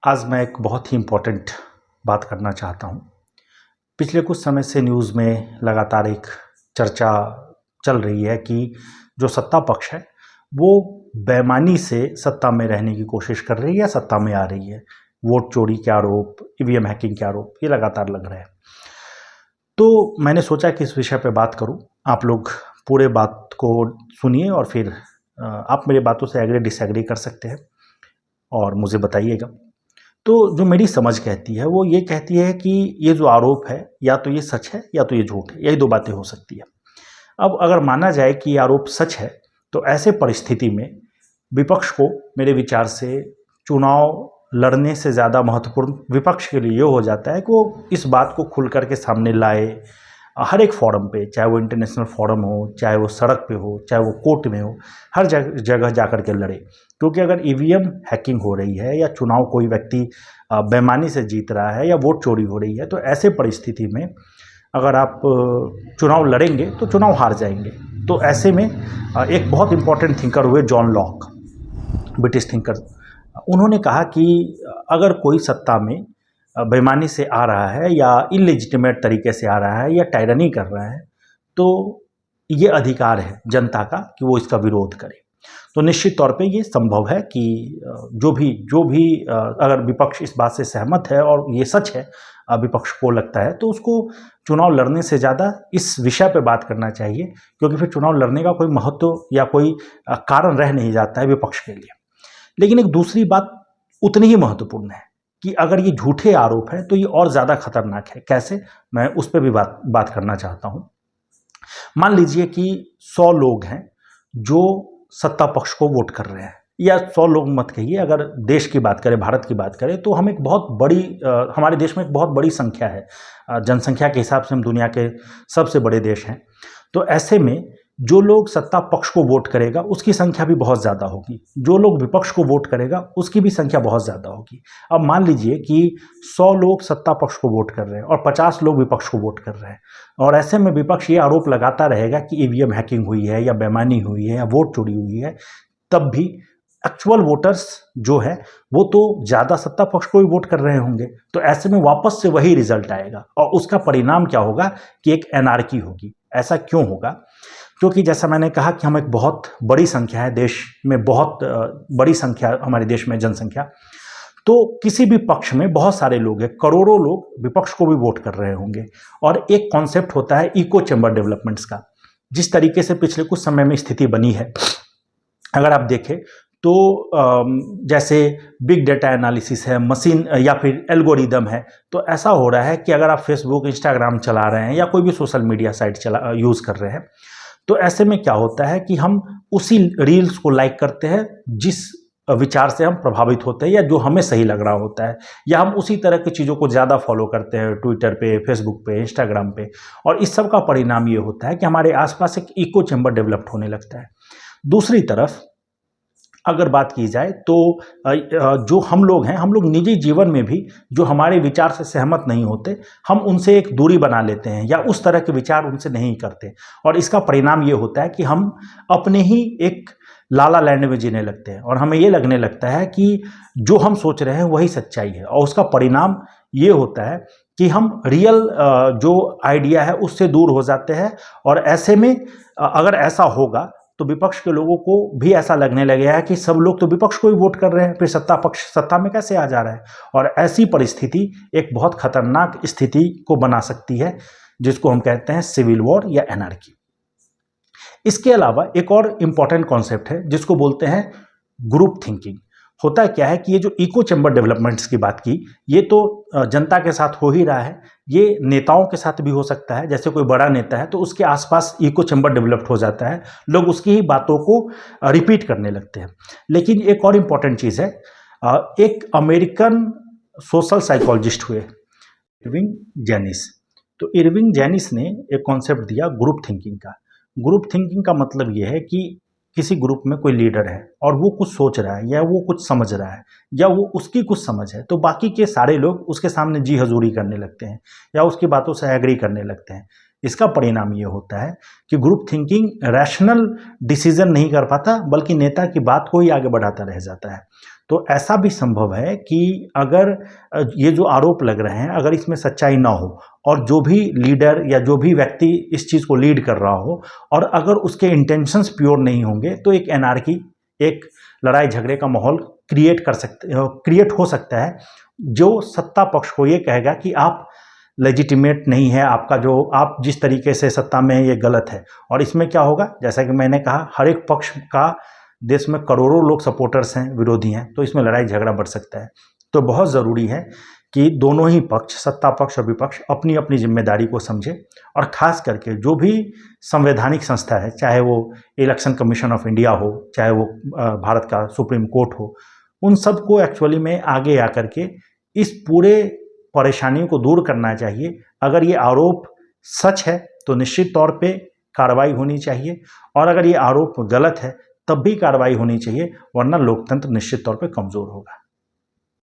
आज मैं एक बहुत ही इम्पोर्टेंट बात करना चाहता हूँ। पिछले कुछ समय से न्यूज़ में लगातार एक चर्चा चल रही है कि जो सत्ता पक्ष है वो बेईमानी से सत्ता में रहने की कोशिश कर रही है या सत्ता में आ रही है। वोट चोरी के आरोप, ईवीएम हैकिंग के आरोप ये लगातार लग रहे हैं। तो मैंने सोचा कि इस विषय पे बात करूँ। आप लोग पूरे बात को सुनिए और फिर आप मेरी बातों से एग्री डिसएग्री कर सकते हैं और मुझे बताइएगा। तो जो मेरी समझ कहती है वो ये कहती है कि ये जो आरोप है या तो ये सच है या तो ये झूठ है, यही दो बातें हो सकती है। अब अगर माना जाए कि ये आरोप सच है तो ऐसे परिस्थिति में विपक्ष को मेरे विचार से चुनाव लड़ने से ज़्यादा महत्वपूर्ण विपक्ष के लिए ये हो जाता है कि वो इस बात को खुल करके सामने लाए हर एक फोरम पे, चाहे वो इंटरनेशनल फोरम हो, चाहे वो सड़क पे हो, चाहे वो कोर्ट में हो, हर जगह जा कर के लड़े। क्योंकि अगर ईवीएम हैकिंग हो रही है या चुनाव कोई व्यक्ति बेईमानी से जीत रहा है या वोट चोरी हो रही है तो ऐसे परिस्थिति में अगर आप चुनाव लड़ेंगे तो चुनाव हार जाएंगे। तो ऐसे में एक बहुत इंपॉर्टेंट थिंकर हुए जॉन लॉक, ब्रिटिश थिंकर। उन्होंने कहा कि अगर कोई सत्ता में बेईमानी से आ रहा है या इलेजिटिमेट तरीके से आ रहा है या टायरनी कर रहा है तो ये अधिकार है जनता का कि वो इसका विरोध करे। तो निश्चित तौर पे ये संभव है कि जो भी अगर विपक्ष इस बात से सहमत है और ये सच है, विपक्ष को लगता है तो उसको चुनाव लड़ने से ज़्यादा इस विषय पे बात करना चाहिए, क्योंकि फिर चुनाव लड़ने का कोई महत्व या कोई कारण रह नहीं जाता है विपक्ष के लिए। लेकिन एक दूसरी बात उतनी ही महत्वपूर्ण है कि अगर ये झूठे आरोप हैं तो ये और ज़्यादा खतरनाक है। कैसे? मैं उस पर भी बात करना चाहता हूँ। मान लीजिए कि 100 लोग हैं जो सत्ता पक्ष को वोट कर रहे हैं, या 100 लोग मत कहिए, अगर देश की बात करें, भारत की बात करें तो हम एक बहुत बड़ी हमारे देश में एक बहुत बड़ी संख्या है। जनसंख्या के हिसाब से हम दुनिया के सबसे बड़े देश हैं। तो ऐसे में जो लोग सत्ता पक्ष को वोट करेगा उसकी संख्या भी बहुत ज़्यादा होगी, जो लोग विपक्ष को वोट करेगा उसकी भी संख्या बहुत ज़्यादा होगी। अब मान लीजिए कि 100 लोग सत्ता पक्ष को वोट कर रहे हैं और 50 लोग विपक्ष को वोट कर रहे हैं, और ऐसे में विपक्ष ये आरोप लगाता रहेगा कि ईवीएम हैकिंग हुई है या बेईमानी हुई है या वोट चोरी हुई है, तब भी एक्चुअल वोटर्स जो है वो तो ज़्यादा सत्ता पक्ष को ही वोट कर रहे होंगे। तो ऐसे में वापस से वही रिजल्ट आएगा और उसका परिणाम क्या होगा कि एक एनार्की होगी। ऐसा क्यों होगा? क्योंकि जैसा मैंने कहा कि हम एक बहुत बड़ी संख्या है, देश में बहुत बड़ी संख्या हमारे देश में जनसंख्या, तो किसी भी पक्ष में बहुत सारे लोग हैं, करोड़ों लोग विपक्ष को भी वोट कर रहे होंगे। और एक कॉन्सेप्ट होता है इको चैम्बर डेवलपमेंट्स का। जिस तरीके से पिछले कुछ समय में स्थिति बनी है, अगर आप देखें तो जैसे बिग डेटा एनालिसिस है, मशीन या फिर एल्गोरिदम है, तो ऐसा हो रहा है कि अगर आप फेसबुक, इंस्टाग्राम चला रहे हैं या कोई भी सोशल मीडिया साइट यूज़ कर रहे हैं, तो ऐसे में क्या होता है कि हम उसी रील्स को लाइक करते हैं जिस विचार से हम प्रभावित होते हैं या जो हमें सही लग रहा होता है, या हम उसी तरह की चीज़ों को ज़्यादा फॉलो करते हैं ट्विटर पे, फेसबुक पे, इंस्टाग्राम पे। और इस सब का परिणाम ये होता है कि हमारे आसपास एक इको चैम्बर डेवलप होने लगता है। दूसरी तरफ अगर बात की जाए तो जो हम लोग हैं, हम लोग निजी जीवन में भी जो हमारे विचार से सहमत नहीं होते, हम उनसे एक दूरी बना लेते हैं या उस तरह के विचार उनसे नहीं करते, और इसका परिणाम ये होता है कि हम अपने ही एक लाला लैंड में जीने लगते हैं और हमें ये लगने लगता है कि जो हम सोच रहे हैं वही सच्चाई है। और उसका परिणाम ये होता है कि हम रियल जो आइडिया है उससे दूर हो जाते हैं। और ऐसे में अगर ऐसा होगा तो विपक्ष के लोगों को भी ऐसा लगने लगेगा है कि सब लोग तो विपक्ष को ही वोट कर रहे हैं, फिर सत्ता पक्ष सत्ता में कैसे आ जा रहा है। और ऐसी परिस्थिति एक बहुत खतरनाक स्थिति को बना सकती है, जिसको हम कहते हैं सिविल वॉर या एनार्की। इसके अलावा एक और इम्पॉर्टेंट कॉन्सेप्ट है जिसको बोलते हैं ग्रुप थिंकिंग। होता क्या है कि ये जो इको चैम्बर डेवलपमेंट्स की बात की, ये तो जनता के साथ हो ही रहा है, ये नेताओं के साथ भी हो सकता है। जैसे कोई बड़ा नेता है तो उसके आसपास इको चैम्बर डेवलप्ड हो जाता है, लोग उसकी ही बातों को रिपीट करने लगते हैं। लेकिन एक और इम्पॉर्टेंट चीज़ है, एक अमेरिकन सोशल साइकोलॉजिस्ट हुए इरविंग जेनिस। तो इरविंग जेनिस ने एक कॉन्सेप्ट दिया ग्रुप थिंकिंग का। ग्रुप थिंकिंग का मतलब ये है कि किसी ग्रुप में कोई लीडर है और वो कुछ सोच रहा है या वो कुछ समझ रहा है या वो उसकी कुछ समझ है, तो बाकी के सारे लोग उसके सामने जी हजूरी करने लगते हैं या उसकी बातों से एग्री करने लगते हैं। इसका परिणाम ये होता है कि ग्रुप थिंकिंग रैशनल डिसीजन नहीं कर पाता, बल्कि नेता की बात को ही आगे बढ़ाता रह जाता है। तो ऐसा भी संभव है कि अगर ये जो आरोप लग रहे हैं अगर इसमें सच्चाई ना हो और जो भी लीडर या जो भी व्यक्ति इस चीज़ को लीड कर रहा हो और अगर उसके इंटेंशंस प्योर नहीं होंगे तो एक एनार्की, एक लड़ाई झगड़े का माहौल क्रिएट हो सकता है, जो सत्ता पक्ष को ये कहेगा कि आप लेजिटिमेट नहीं है, आपका जो आप जिस तरीके से सत्ता में ये गलत है। और इसमें क्या होगा, जैसा कि मैंने कहा, हर एक पक्ष का देश में करोड़ों लोग सपोर्टर्स हैं, विरोधी हैं, तो इसमें लड़ाई झगड़ा बढ़ सकता है। तो बहुत ज़रूरी है कि दोनों ही पक्ष, सत्ता पक्ष और विपक्ष, अपनी अपनी जिम्मेदारी को समझे और ख़ास करके जो भी संवैधानिक संस्था है, चाहे वो इलेक्शन कमीशन ऑफ इंडिया हो, चाहे वो भारत का सुप्रीम कोर्ट हो, उन सब को एक्चुअली में आगे आकर के इस पूरे परेशानियों को दूर करना चाहिए। अगर ये आरोप सच है तो निश्चित तौर पे कार्रवाई होनी चाहिए और अगर ये आरोप गलत है तब भी कार्रवाई होनी चाहिए, वरना लोकतंत्र निश्चित तौर पे कमज़ोर होगा।